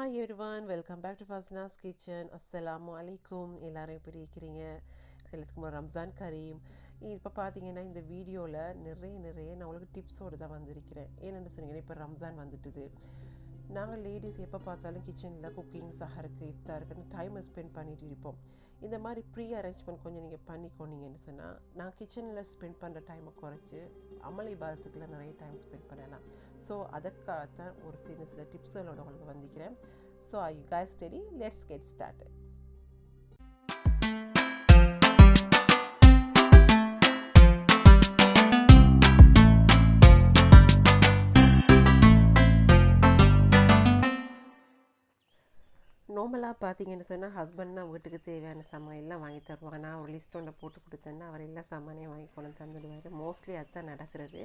Hi everyone, welcome back to Fazna's kitchen. Assalamu alaikum. எல்லாரும் எப்படி இருக்கிறீங்க? எல்லாத்துக்கும் ரம்ஜான் கரீம். இப்போ பார்த்தீங்கன்னா இந்த வீடியோவில் நிறைய நான் உங்களுக்கு டிப்ஸோடு தான் வந்திருக்கிறேன். ஏன்னு சொன்னீங்கன்னா இப்போ ரம்ஜான் வந்துட்டுது. நாங்கள் லேடிஸ் எப்போ பார்த்தாலும் கிச்சனில் குக்கிங் சஹருக்கு இஃப்தாருக்குன்னு டைமை ஸ்பெண்ட் பண்ணிகிட்டு இருப்போம். இந்த மாதிரி ப்ரீ அரேஞ்ச்மெண்ட் கொஞ்சம் நீங்கள் பண்ணிக்கோனீங்கன்னு சொன்னால் நான் கிச்சனில் ஸ்பெண்ட் பண்ணுற டைமை குறைச்சி அமல் இபாதத்துக்குலாம் நிறைய டைம் ஸ்பெண்ட் பண்ணலாம். ஸோ அதற்காகத்தான் ஒரு சில டிப்ஸுகளோட உங்களுக்கு வந்திருக்கிறேன். So are you guys ready? Let's get started. நார்மலாக பார்த்தீங்கன்னு சொன்னால் ஹஸ்பண்ட் தான் வீட்டுக்கு தேவையான சாமான் எல்லாம் வாங்கி தருவாங்க. நான் ஒரு லிஸ்ட் ஒன்று போட்டு கொடுத்தேன்னா அவர் எல்லா சாமானையும் வாங்கி கொண்டு தந்துடுவார். மோஸ்ட்லி அதுதான் நடக்கிறது.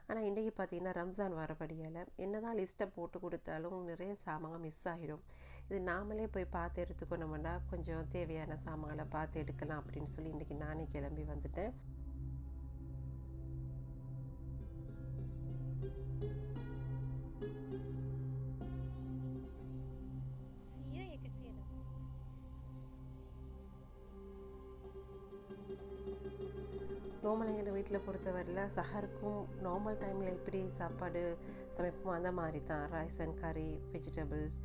ஆனால் இன்றைக்கி பார்த்தீங்கன்னா ரம்ஜான் வரபடியால் என்ன தான் லிஸ்ட்டை போட்டு கொடுத்தாலும் நிறைய சாமான் மிஸ் ஆகிடும். இது நாமளே போய் பார்த்து எடுத்துக்கணும்னா கொஞ்சம் தேவையான சாமான்களை பார்த்து எடுக்கலாம் அப்படின்னு சொல்லி இன்றைக்கி நானே கிளம்பி வந்துட்டேன். நார்மல் எங்கள் வீட்டில் பொறுத்தவரையில் சஹருக்கும் நார்மல் டைமில் எப்படி சாப்பாடு சமைப்போமோ அந்த மாதிரி தான் ரைஸ் அண்ட் கறி வெஜிடபிள்ஸ்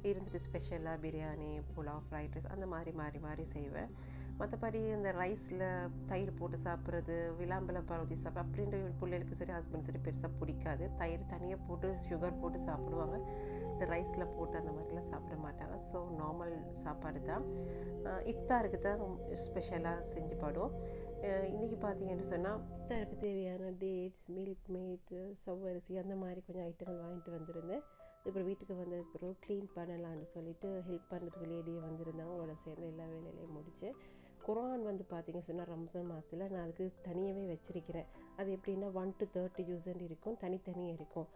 இருந்துட்டு ஸ்பெஷலாக பிரியாணி புலாவ் ஃப்ரைட் ரைஸ் அந்த மாதிரி மாறி செய்வேன். மற்றபடி இந்த ரைஸில் தயிர் போட்டு சாப்பிட்றது விளாம்பழம் பருவத்தி சாப்பிட்றது அப்படின்ற பிள்ளைகளுக்கு சரி ஹஸ்பண்ட் சரி பெருசாக பிடிக்காது. தயிர் தனியாக போட்டு சுகர் போட்டு சாப்பிடுவாங்க. இந்த ரைஸில் போட்டு அந்த மாதிரிலாம் சாப்பிட மாட்டாங்க. ஸோ நார்மல் சாப்பாடு தான். இஃப்தாருக்கு தான் ஸ்பெஷலாக செஞ்சு பாடுவோம். இன்றைக்கி பார்த்தீங்கன்னு சொன்னால் இஃப்தாருக்கு தேவையான டேட்ஸ் மில்க் மேட் சவ்வரிசி அந்த மாதிரி கொஞ்சம் ஐட்டங்கள் வாங்கிட்டு வந்திருந்தேன். இப்போ வீட்டுக்கு வந்ததுக்கு பிறகு க்ளீன் பண்ணலான்னு சொல்லிட்டு ஹெல்ப் பண்ணுறதுக்கு லேடியை வந்திருந்தாங்க. அவங்களோட சேர்ந்து எல்லா வேலையிலையும் முடித்தேன். குர்ஆன் வந்து பார்த்தீங்கன்னு சொன்னால் ரம்ஜான் மாதத்தில் நான் அதுக்கு தனியாகவே வச்சுருக்கிறேன். அது எப்படின்னா 1 to 30 ஜூஸ் இருக்கும், தனித்தனியாக இருக்கும்.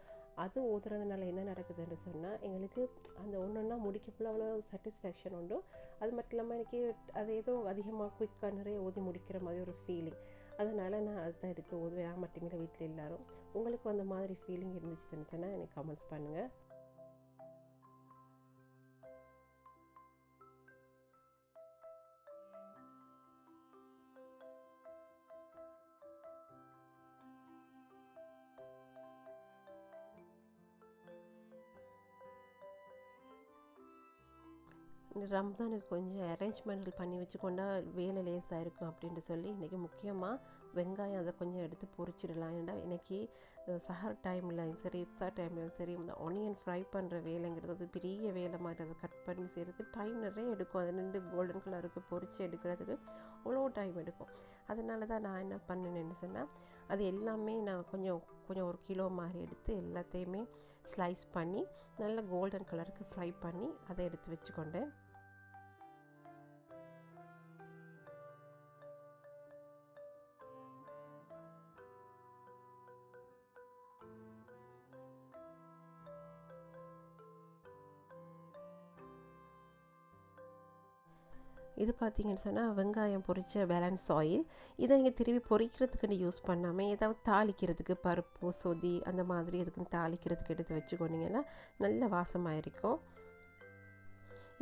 அது ஓதுறதுனால என்ன நடக்குதுன்னு சொன்னால் எங்களுக்கு அந்த ஒன்றா முடிக்கப்போல அவ்வளோ சாட்டிஸ்ஃபேக்ஷன் உண்டு. அது மட்டும் இல்லாமல் எனக்கு அது ஏதோ அதிகமாக குயிக்காக நிறைய ஓதி முடிக்கிற மாதிரி ஒரு ஃபீலிங். அதனால் நான் அதுதான் எடுத்து ஓதுவேன். நான் மட்டுமே வீட்டில் எல்லோரும். உங்களுக்கு அந்த மாதிரி ஃபீலிங் இருந்துச்சுன்னு சொன்னால் எனக்கு கமெண்ட்ஸ் பண்ணுங்கள். இந்த ரம்ஜானுக்கு கொஞ்சம் அரேஞ்ச்மெண்ட் பண்ணி வச்சுக்கொண்டா வேலை லேஸாக இருக்கும் அப்படின்ட்டு சொல்லி இன்றைக்கி முக்கியமாக வெங்காயம் அதை கொஞ்சம் எடுத்து பொரிச்சிடலாம். ஏன்னா இன்றைக்கி சஹர் டைம்லையும் சரி இஃப்தார் டைம்லையும் சரி இந்த ஆனியன் ஃப்ரை பண்ணுற வேலைங்கிறது அது பெரிய வேலை மாதிரி. அதை கட் பண்ணி செய்கிறதுக்கு டைம் நிறைய எடுக்கும். அது நின்று கோல்டன் கலருக்கு பொரித்து எடுக்கிறதுக்கு அவ்வளோ டைம் எடுக்கும். அதனால தான் நான் என்ன பண்ணினேன்னு சொன்னால் அது எல்லாமே நான் கொஞ்சம் ஒரு கிலோ மாதிரி எடுத்து எல்லாத்தையுமே ஸ்லைஸ் பண்ணி நல்ல கோல்டன் கலருக்கு ஃப்ரை பண்ணி அதை எடுத்து வச்சுக்கொண்டேன். இது பார்த்தீங்கன்னு சொன்னால் வெங்காயம் பொரித்த பேலன்ஸ் ஆயில். இதை நீங்கள் திரும்பி பொரிக்கிறதுக்குன்னு யூஸ் பண்ணாமல் ஏதாவது தாளிக்கிறதுக்கு பருப்பு சொதி அந்த மாதிரி எதுக்குன்னு தாளிக்கிறதுக்கு எடுத்து வச்சுக்கோனீங்கன்னா நல்ல வாசமாக இருக்கும்.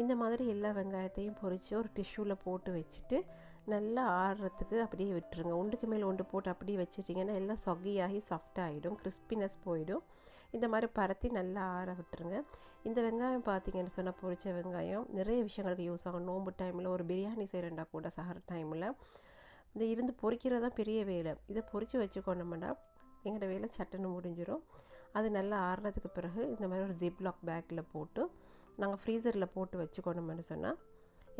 இந்த மாதிரி எல்லா வெங்காயத்தையும் பொரித்து ஒரு டிஷ்யூவில் போட்டு வச்சுட்டு நல்லா ஆடுறதுக்கு அப்படியே விட்டுருங்க. ஒன்றுக்கு மேலே ஒன்று போட்டு அப்படியே வச்சுட்டிங்கன்னா எல்லாம் சொகியாகி சாஃப்டாகிடும், கிறிஸ்பினஸ் போயிடும். இந்த மாதிரி பரத்தி நல்லா ஆற விட்டுருங்க. இந்த வெங்காயம் பார்த்தீங்கன்னு சொன்னால் பொரித்த வெங்காயம் நிறைய விஷயங்களுக்கு யூஸ் ஆகும். நோம்பு டைமில் ஒரு பிரியாணி செய்கிறேன்டா கூட சஹர் டைமில் இந்த இருந்து பொரிக்கிறது தான் பெரிய வேலை. இதை பொரித்து வச்சுக்கொண்டோம்னா எங்களோட வேலை சட்டுன்னு முடிஞ்சிடும். அது நல்லா ஆறுறதுக்கு பிறகு இந்த மாதிரி ஒரு ஜிப்லாக் பேக்கில் போட்டு நாங்கள் ஃப்ரீசரில் போட்டு வச்சுக்கொண்டோம்னு சொன்னால்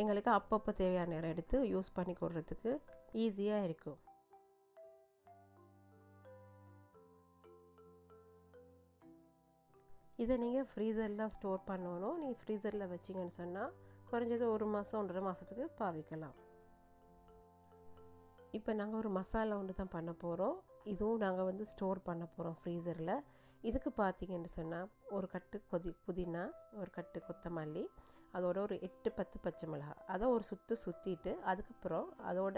எங்களுக்கு அப்பப்போ தேவையான நேரம் எடுத்து யூஸ் பண்ணி கொடுறதுக்கு ஈஸியாக இருக்கும். இதை நீங்கள் ஃப்ரீசர்லாம் ஸ்டோர் பண்ணணும். நீங்கள் ஃப்ரீசரில் வச்சிங்கன்னு சொன்னால் குறைஞ்சது 1 மாதம் 1.5 மாதத்துக்கு பாவிக்கலாம். இப்போ நாங்கள் ஒரு மசாலா ஒன்று தான் பண்ண போகிறோம். இதுவும் நாங்கள் வந்து ஸ்டோர் பண்ண போகிறோம் ஃப்ரீசரில். இதுக்கு பார்த்தீங்கன்னு சொன்னால் ஒரு கட்டு புதினா, ஒரு கட்டு கொத்தமல்லி, அதோட ஒரு 8-10 பச்சை மிளகாய், அதை ஒரு சுற்றிட்டு அதுக்கப்புறம் அதோட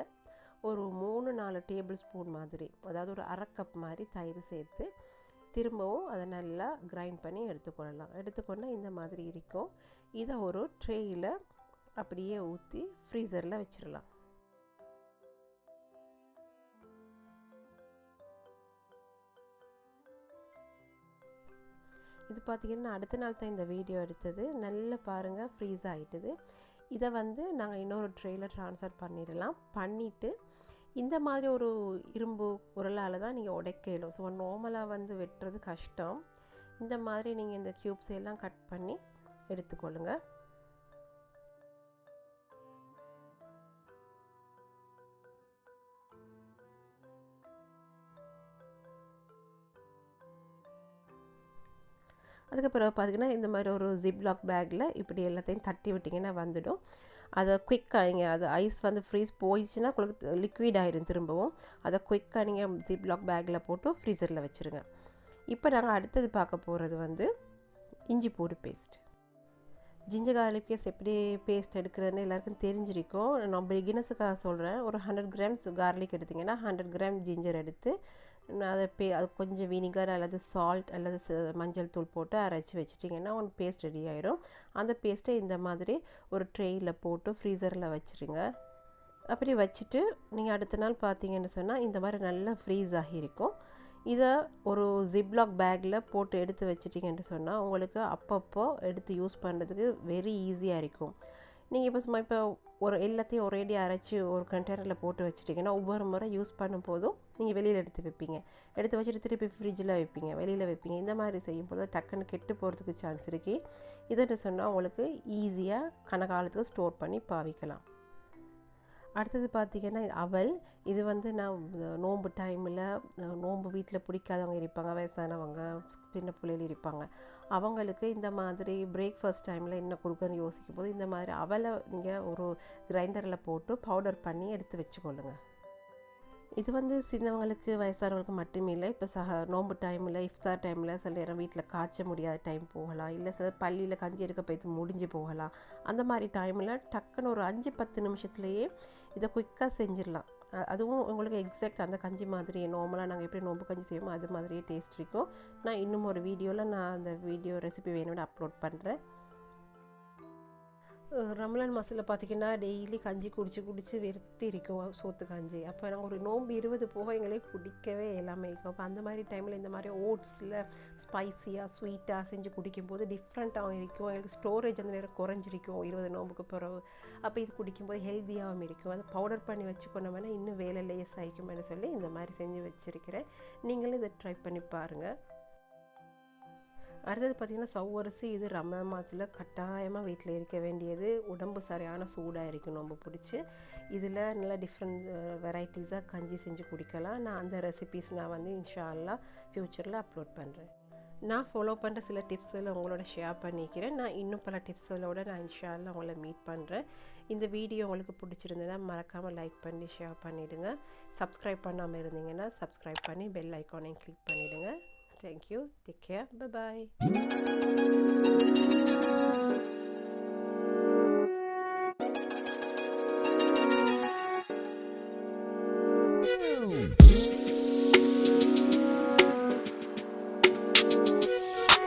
ஒரு 3-4 டேபிள் ஸ்பூன் மாதிரி, அதாவது ஒரு 1/2 கப் மாதிரி தயிர் சேர்த்து திரும்பவும் அதை நல்லா கிரைண்ட் பண்ணி எடுத்துக்கொள்ளலாம். எடுத்துக்கொண்டா இந்த மாதிரி இருக்கும். இதை ஒரு ட்ரேயில் அப்படியே ஊற்றி ஃப்ரீசரில் வச்சிடலாம். இது பார்த்திங்கன்னா அடுத்த நாள் தான் இந்த வீடியோ எடுத்தது. நல்லா பாருங்கள் ஃப்ரீஸ் ஆகிட்டுது. இதை வந்து நாங்கள் இன்னொரு ட்ரேயில் ட்ரான்ஸ்ஃபர் பண்ணிடலாம். பண்ணிவிட்டு இந்த மாதிரி ஒரு இரும்பு உரலால் தான் நீங்கள் உடைக்கலும். ஸோ நார்மலாக வந்து வெட்டுறது கஷ்டம். இந்த மாதிரி நீங்கள் இந்த க்யூப்ஸ் எல்லாம் கட் பண்ணி எடுத்துக்கொள்ளுங்க. அதுக்கப்புறம் பார்த்திங்கன்னா இந்த மாதிரி ஒரு ஜிப்லாக் பேக்கில் இப்படி எல்லாத்தையும் தட்டி விட்டிங்கன்னா வந்துடும். அதை குயிக்காக நீங்கள் அது ஐஸ் வந்து ஃப்ரீஸ் போயிடுச்சுன்னா உங்களுக்கு லிக்விட் ஆகிடும் திரும்பவும். அதை குயிக்காக நீங்கள் ஜிப்லாக் பேக்கில் போட்டு ஃப்ரீசரில் வச்சுருங்க. இப்போ நாங்கள் அடுத்தது பார்க்க போகிறது வந்து இஞ்சி பூண்டு பேஸ்ட். ஜிஞ்சர் கார்லிக் பேஸ்ட் எப்படி பேஸ்ட் எடுக்கிறதுன்னு எல்லாருக்கும் தெரிஞ்சிருக்கும். நான் பிகினர்ஸுக்காக சொல்கிறேன். ஒரு 100 கிராம்ஸ் கார்லிக் எடுத்திங்கன்னா 100 கிராம் ஜிஞ்சர் எடுத்து அதை அது கொஞ்சம் வினிகர் அல்லது சால்ட் அல்லது மஞ்சள் தூள் போட்டு அரைச்சி வச்சிட்டிங்கன்னா ஒன்று பேஸ்ட் ரெடி ஆயிடும். அந்த பேஸ்ட்டை இந்த மாதிரி ஒரு ட்ரேயில் போட்டு ஃப்ரீசரில் வச்சுருங்க. அப்படி வச்சுட்டு நீங்கள் அடுத்த நாள் பார்த்தீங்கன்னு சொன்னால் இந்த மாதிரி நல்லா ஃப்ரீஸ் ஆகியிருக்கும். இதை ஒரு ஜிப்லாக் பேக்கில் போட்டு எடுத்து வச்சிட்டிங்கன்னு சொன்னால் உங்களுக்கு அப்பப்போ எடுத்து யூஸ் பண்ணுறதுக்கு வெரி ஈஸியாக இருக்கும். நீங்கள் இப்போ சும்மா இப்போ ஒரு எல்லாத்தையும் ஒரேடி அரைச்சி ஒரு கண்டெய்னரில் போட்டு வச்சிட்டிங்கன்னா ஒவ்வொரு முறை யூஸ் பண்ணும் போதும் நீங்கள் வெளியில் எடுத்து வைப்பீங்க. எடுத்து வச்சுட்டு திருப்பி ஃப்ரிட்ஜில் வைப்பீங்க, வெளியில் வைப்பீங்க. இந்த மாதிரி செய்யும்போது டக்குன்னு கெட்டு போகிறதுக்கு சான்ஸ் இருக்குது. இதுன்னு சொன்னால் உங்களுக்கு ஈஸியாக கனகாலத்துக்கு ஸ்டோர் பண்ணி பாவிக்கலாம். அடுத்தது பார்த்திங்கன்னா அவல். இது வந்து நான் நோன்பு டைமில் நோன்பு வீட்டில் பிடிக்காதவங்க இருப்பாங்க, வயசானவங்க, சின்ன பிள்ளைகள் இருப்பாங்க. அவங்களுக்கு இந்த மாதிரி பிரேக்ஃபாஸ்ட் டைமில் என்ன கொடுக்குன்னு யோசிக்கும் போது இந்த மாதிரி அவலை நீங்கள் ஒரு கிரைண்டரில் போட்டு பவுடர் பண்ணி எடுத்து வச்சுக்கொள்ளுங்க. இது வந்து சின்னவங்களுக்கு வயசானவங்களுக்கு மட்டுமே இல்லை. இப்போ நோன்பு டைமில் இஃப்தார் டைமில் சில நேரம் வீட்டில் காய்ச்ச முடியாத டைம் போகலாம், இல்லை சில பள்ளியில் கஞ்சி எடுக்க போய்த்து முடிஞ்சு போகலாம். அந்த மாதிரி டைமில் டக்குன்னு ஒரு 5-10 நிமிஷத்துலேயே இதை குயிக்காக செஞ்சிடலாம். அதுவும் உங்களுக்கு எக்ஸாக்ட் அந்த கஞ்சி மாதிரி நார்மலாக நாங்கள் எப்படி நோம்பு கஞ்சி செய்வோமோ அது மாதிரியே டேஸ்ட் இருக்கும். நான் இன்னும் ஒரு வீடியோவில் நான் அந்த வீடியோ ரெசிபி வேணும்னு அப்லோட் பண்ணுறேன். ரமலான் மாதத்தில் பார்த்திங்கன்னா டெய்லி கஞ்சி குடிச்சு வெறுத்து இருக்கும் சோத்து கஞ்சி. அப்போ நாங்கள் ஒரு நோம்பு 20 போக எங்களே குடிக்கவே எல்லாமே இருக்கும். அப்போ அந்த மாதிரி டைமில் இந்த மாதிரி ஓட்ஸில் ஸ்பைஸியாக ஸ்வீட்டாக செஞ்சு குடிக்கும்போது டிஃப்ரெண்ட்டாகவும் இருக்கும். எங்களுக்கு ஸ்டோரேஜ் அந்த நேரம் குறைஞ்சிருக்கும் 20 நோம்புக்கு பிறகு. அப்போ இது குடிக்கும்போது ஹெல்த்தியாகவும் இருக்கும். அதை பவுடர் பண்ணி வச்சுக்கொண்டோம்னா இன்னும் வேலை லேஸ் ஆகிக்கும்னு சொல்லி இந்த மாதிரி செஞ்சு வச்சுருக்கிறேன். நீங்களும் இதை ட்ரை பண்ணி பாருங்கள். அடுத்தது பார்த்திங்கன்னா சவ்வரிசி. இது ரமலான் மாதத்தில் கட்டாயமாக வீட்டில் இருக்க வேண்டியது. உடம்பு சரியான சூடாக இருக்கும் நோம்பு பிடிச்சி. இதில் நல்லா டிஃப்ரெண்ட் வெரைட்டிஸாக கஞ்சி செஞ்சு குடிக்கலாம். நான் அந்த ரெசிபீஸ் நான் வந்து இன்ஷா அல்லாஹ் ஃப்யூச்சரில் அப்லோட் பண்ணுறேன். நான் ஃபாலோ பண்ணுற சில டிப்ஸில் உங்களோட ஷேர் பண்ணிக்கிறேன். நான் இன்னும் பல டிப்ஸோட நான் இன்ஷா அல்லாஹ் உங்களை மீட் பண்ணுறேன். இந்த வீடியோ உங்களுக்கு பிடிச்சிருந்ததுன்னா மறக்காமல் லைக் பண்ணி ஷேர் பண்ணிவிடுங்க. சப்ஸ்கிரைப் பண்ணாமல் இருந்தீங்கன்னா சப்ஸ்கிரைப் பண்ணி பெல் ஐக்கானையும் கிளிக் பண்ணிவிடுங்க. Thank you. Take care. Bye-bye.